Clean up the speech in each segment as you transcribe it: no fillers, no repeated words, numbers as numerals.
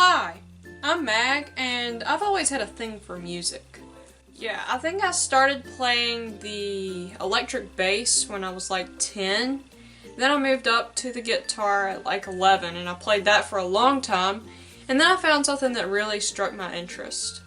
Hi, I'm Mag, and I've always had a thing for music. Yeah, I think I started playing the electric bass when I was like 10. Then I moved up to the guitar at like 11, and I played that for a long time. And then I found something that really struck my interest.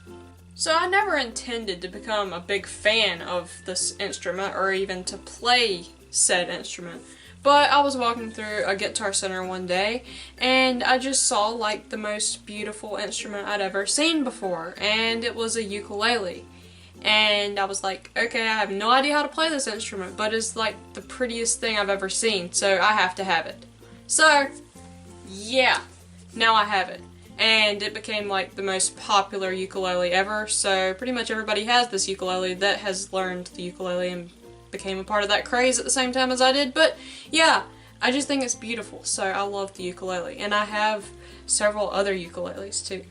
So I never intended to become a big fan of this instrument or even to play said instrument. But I was walking through a guitar center one day and I just saw like the most beautiful instrument I'd ever seen before, and it was a ukulele. And I was like, okay, I have no idea how to play this instrument, but it's like the prettiest thing I've ever seen, so I have to have it. So, yeah, now I have it. And it became like the most popular ukulele ever, so pretty much everybody has this ukulele that has learned the ukulele and became a part of that craze at the same time as I did. But yeah, I just think it's beautiful, so I love the ukulele. And I have several other ukuleles too.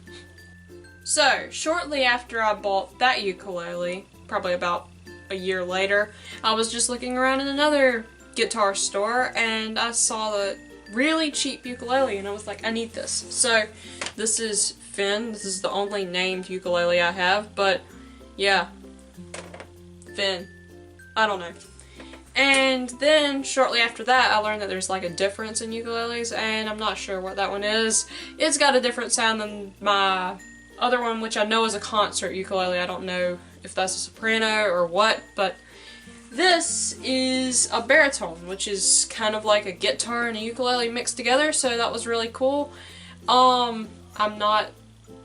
So, shortly after I bought that ukulele, probably about a year later, I was just looking around in another guitar store and I saw the really cheap ukulele and I was like, I need this. So, this is Finn. This is the only named ukulele I have, but yeah, Finn. I don't know. And then, shortly after that, I learned that there's like a difference in ukuleles, and I'm not sure what that one is. It's got a different sound than my other one, which I know is a concert ukulele. I don't know if that's a soprano or what, but this is a baritone, which is kind of like a guitar and a ukulele mixed together, so that was really cool. I'm not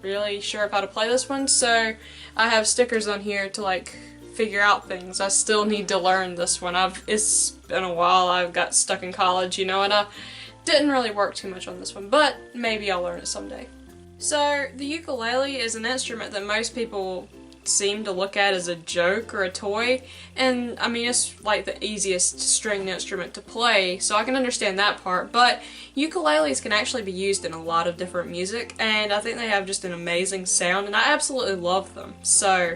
really sure of how to play this one, so I have stickers on here to like figure out things. I still need to learn this one. It's been a while. I've got stuck in college, you know, and I didn't really work too much on this one, but maybe I'll learn it someday. So, the ukulele is an instrument that most people seem to look at as a joke or a toy, and I mean, it's like the easiest stringed instrument to play, so I can understand that part, but ukuleles can actually be used in a lot of different music, and I think they have just an amazing sound, and I absolutely love them. So,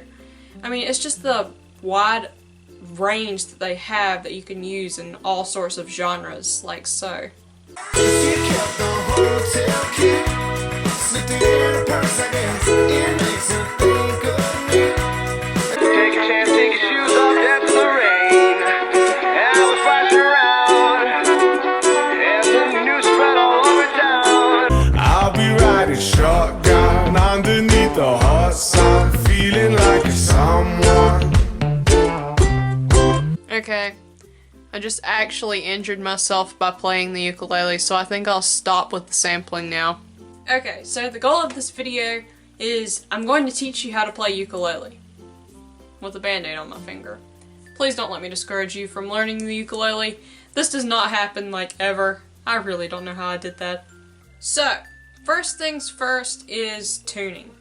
I mean, it's just the wide range that they have that you can use in all sorts of genres, like so. I'll be riding shotgun underneath the hot sun, feeling like someone. Okay, I just actually injured myself by playing the ukulele, so I think I'll stop with the sampling now. Okay, so the goal of this video is I'm going to teach you how to play ukulele with a band-aid on my finger. Please don't let me discourage you from learning the ukulele. This does not happen like ever. I really don't know how I did that. So, first things first is tuning.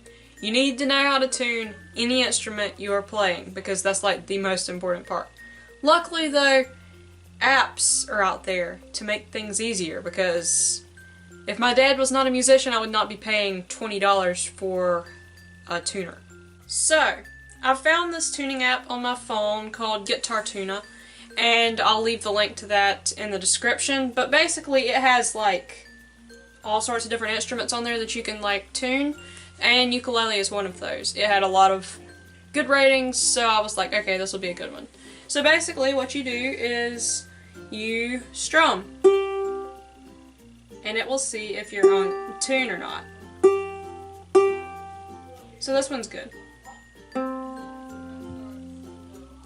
You need to know how to tune any instrument you are playing because that's like the most important part. Luckily though, apps are out there to make things easier because if my dad was not a musician, I would not be paying $20 for a tuner. So, I found this tuning app on my phone called Guitar Tuna, and I'll leave the link to that in the description, but basically it has like all sorts of different instruments on there that you can like tune, and ukulele is one of those. It had a lot of good ratings, so I was like, okay, this will be a good one. So basically what you do is you strum, and it will see if you're on tune or not. So this one's good.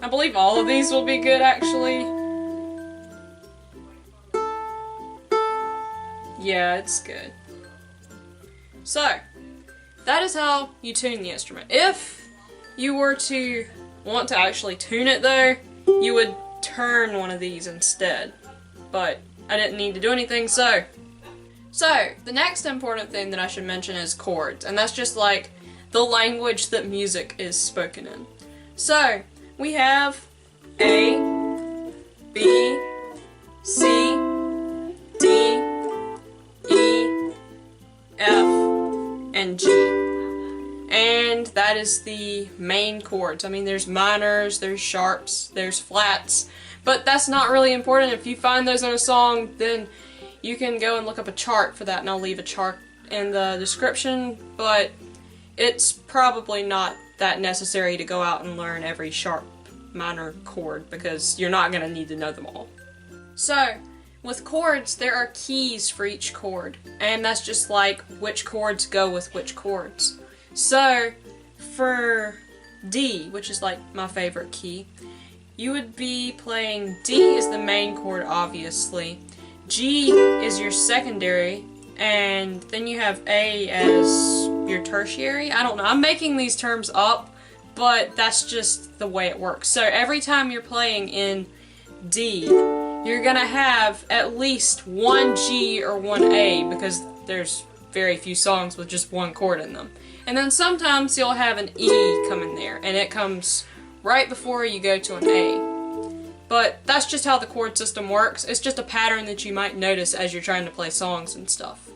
I believe all of these will be good, actually. Yeah, it's good. So, that is how you tune the instrument. If you were to want to actually tune it though, you would turn one of these instead. But I didn't need to do anything, so the next important thing that I should mention is chords, and that's just like the language that music is spoken in. So, we have A, B, C, D, E, F, and G. And that is the main chords. I mean, there's minors, there's sharps, there's flats, but that's not really important. If you find those in a song, then you can go and look up a chart for that, and I'll leave a chart in the description, but it's probably not that necessary to go out and learn every sharp minor chord because you're not going to need to know them all. So, with chords, there are keys for each chord, and that's just like which chords go with which chords. So, for D, which is like my favorite key, you would be playing D is the main chord, obviously. G is your secondary, and then you have A as your tertiary. I don't know, I'm making these terms up, but that's just the way it works. So every time you're playing in D, you're gonna have at least one G or one A, because there's very few songs with just one chord in them. And then sometimes you'll have an E come in there, and it comes right before you go to an A. But that's just how the chord system works. It's just a pattern that you might notice as you're trying to play songs and stuff.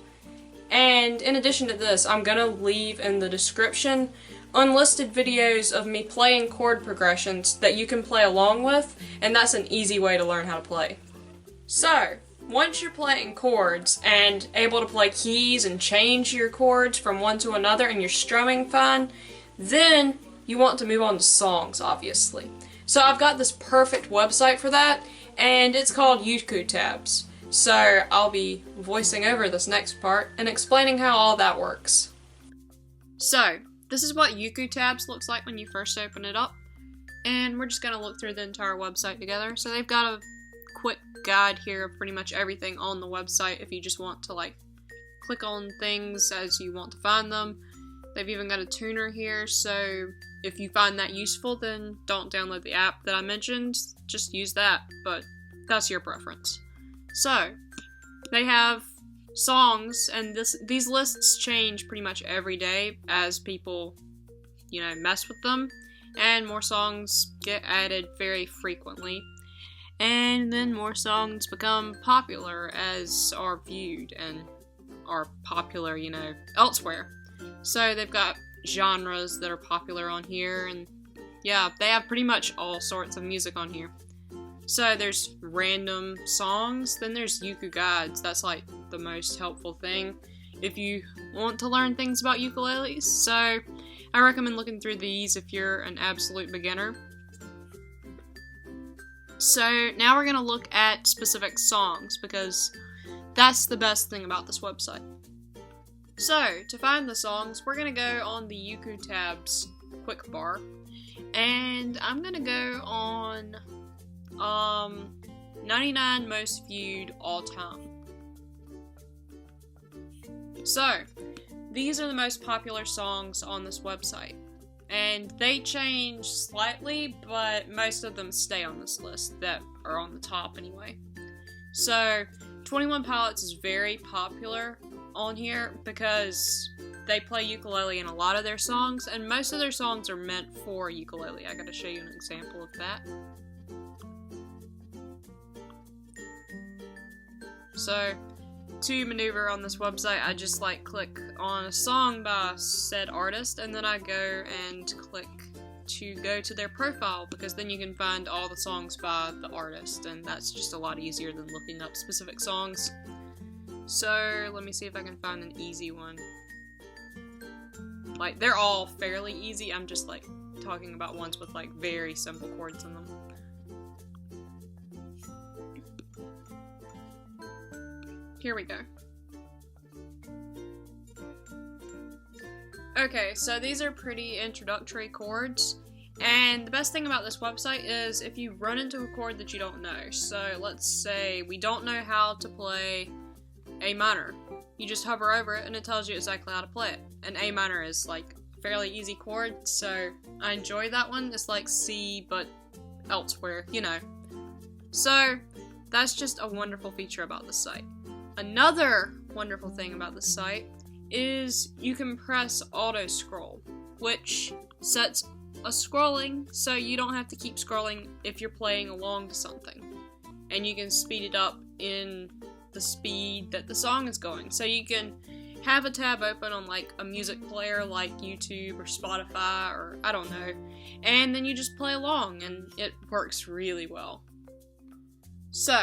And in addition to this, I'm gonna leave in the description unlisted videos of me playing chord progressions that you can play along with, and that's an easy way to learn how to play. So, once you're playing chords and able to play keys and change your chords from one to another and you're strumming fine, then you want to move on to songs, obviously. So I've got this perfect website for that, and it's called ukulele. So I'll be voicing over this next part and explaining how all that works. So, this is what ukulele looks like when you first open it up, and we're just going to look through the entire website together. So they've got a quick guide here of pretty much everything on the website if you just want to like click on things as you want to find them. They've even got a tuner here, so if you find that useful, then don't download the app that I mentioned, just use that, but that's your preference. So, they have songs, and these lists change pretty much every day as people, mess with them, and more songs get added very frequently. And then more songs become popular as are viewed and are popular, elsewhere. So they've got genres that are popular on here, and yeah, they have pretty much all sorts of music on here. So there's random songs, then there's uku guides. That's like the most helpful thing if you want to learn things about ukuleles. So I recommend looking through these if you're an absolute beginner. So now we're going to look at specific songs, because that's the best thing about this website. So, to find the songs, we're going to go on the ukulele quick bar, and I'm going to go on 99 most viewed all time. So, these are the most popular songs on this website. And they change slightly, but most of them stay on this list that are on the top anyway. So, 21 Pilots is very popular on here because they play ukulele in a lot of their songs, and most of their songs are meant for ukulele. I gotta show you an example of that. So, to maneuver on this website, I just click on a song by said artist, and then I go and click to go to their profile, because then you can find all the songs by the artist, and that's just a lot easier than looking up specific songs. So let me see if I can find an easy one. They're all fairly easy, I'm just talking about ones with very simple chords in them. Here we go. Okay, so these are pretty introductory chords, and the best thing about this website is if you run into a chord that you don't know. So let's say we don't know how to play A minor. You just hover over it and it tells you exactly how to play it. And A minor is a fairly easy chord, so I enjoy that one. It's like C, but elsewhere, So that's just a wonderful feature about this site. Another wonderful thing about this site is you can press auto scroll, which sets a scrolling so you don't have to keep scrolling if you're playing along to something. And you can speed it up in the speed that the song is going. So you can have a tab open on a music player like YouTube or Spotify or I don't know, and then you just play along and it works really well. So,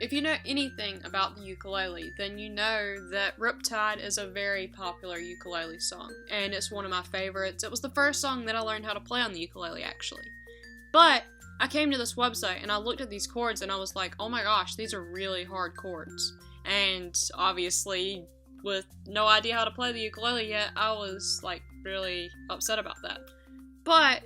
if you know anything about the ukulele, then you know that Riptide is a very popular ukulele song, and it's one of my favorites. It was the first song that I learned how to play on the ukulele, actually. But I came to this website and I looked at these chords and I was like, oh my gosh, these are really hard chords. And obviously, with no idea how to play the ukulele yet, I was like really upset about that. But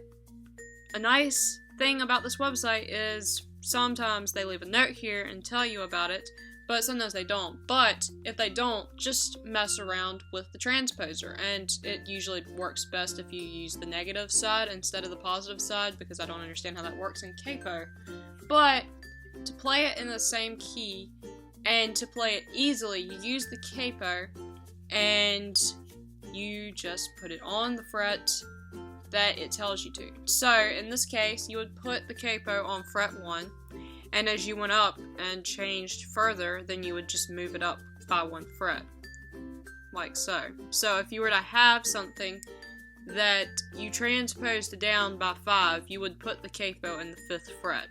a nice thing about this website is sometimes they leave a note here and tell you about it, but sometimes they don't. But if they don't, just mess around with the transposer, and it usually works best if you use the negative side instead of the positive side, because I don't understand how that works in capo. But to play it in the same key and to play it easily, you use the capo and you just put it on the fret that it tells you to. So in this case, you would put the capo on fret 1, and as you went up and changed further, then you would just move it up by 1 fret, like so. So if you were to have something that you transposed down by 5, you would put the capo in the 5th fret.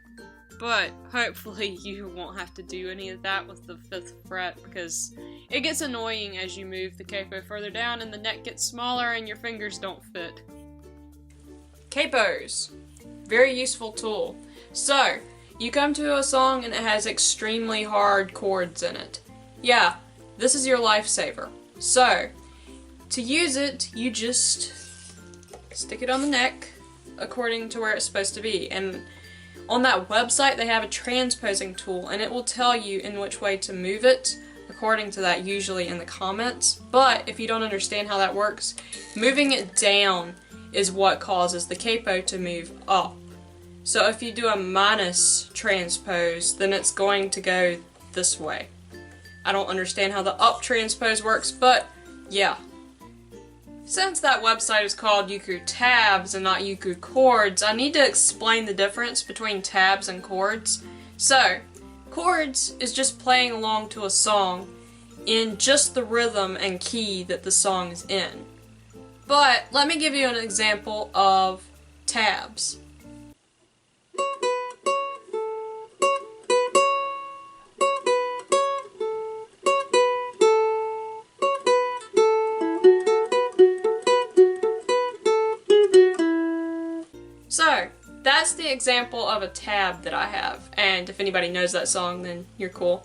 But hopefully you won't have to do any of that with the 5th fret, because it gets annoying as you move the capo further down and the neck gets smaller and your fingers don't fit. Capos. Very useful tool. So, you come to a song and it has extremely hard chords in it. Yeah, this is your lifesaver. So, to use it, you just stick it on the neck according to where it's supposed to be. And on that website, they have a transposing tool, and it will tell you in which way to move it according to that, usually in the comments. But if you don't understand how that works, moving it down is what causes the capo to move up. So if you do a minus transpose, then it's going to go this way. I don't understand how the up transpose works, but yeah. Since that website is called Uku Tabs and not Uku Chords, I need to explain the difference between tabs and chords. So, chords is just playing along to a song in just the rhythm and key that the song is in. But let me give you an example of tabs. So, that's the example of a tab that I have, and if anybody knows that song, then you're cool.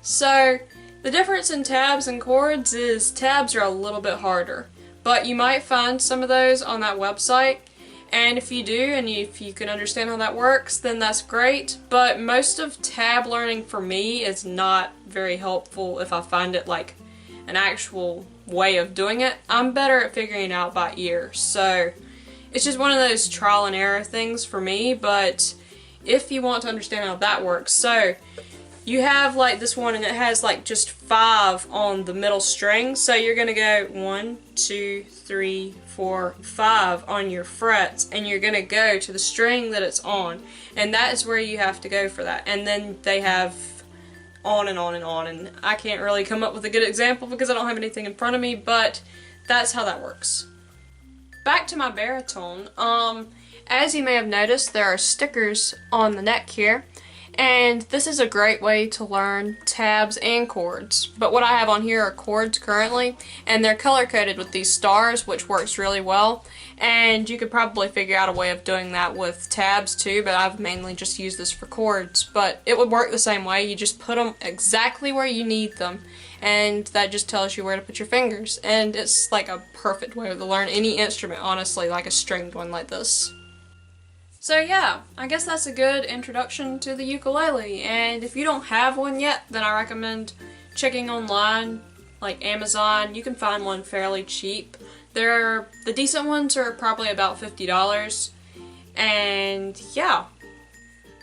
So, the difference in tabs and chords is tabs are a little bit harder, but you might find some of those on that website, and if you do, and if you can understand how that works, then that's great, but most of tab learning for me is not very helpful if I find it like an actual way of doing it. I'm better at figuring it out by ear, so it's just one of those trial and error things for me, but if you want to understand how that works, so you have like this one and it has like just 5 on the middle string, so you're gonna go 1, 2, 3, 4, 5 on your frets, and you're gonna go to the string that it's on, and that is where you have to go for that. And then they have on and on and on, and I can't really come up with a good example because I don't have anything in front of me, but that's how that works. Back to my baritone, as you may have noticed, there are stickers on the neck here, and this is a great way to learn tabs and chords. But what I have on here are chords currently, and they're color-coded with these stars, which works really well, and you could probably figure out a way of doing that with tabs too, but I've mainly just used this for chords. But it would work the same way. You just put them exactly where you need them, and that just tells you where to put your fingers, and it's like a perfect way to learn any instrument, honestly, like a stringed one like this. So yeah, I guess that's a good introduction to the ukulele, and if you don't have one yet, then I recommend checking online, like Amazon. You can find one fairly cheap. The decent ones are probably about $50, and yeah.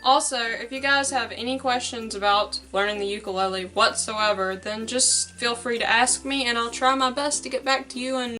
Also, if you guys have any questions about learning the ukulele whatsoever, then just feel free to ask me, and I'll try my best to get back to you and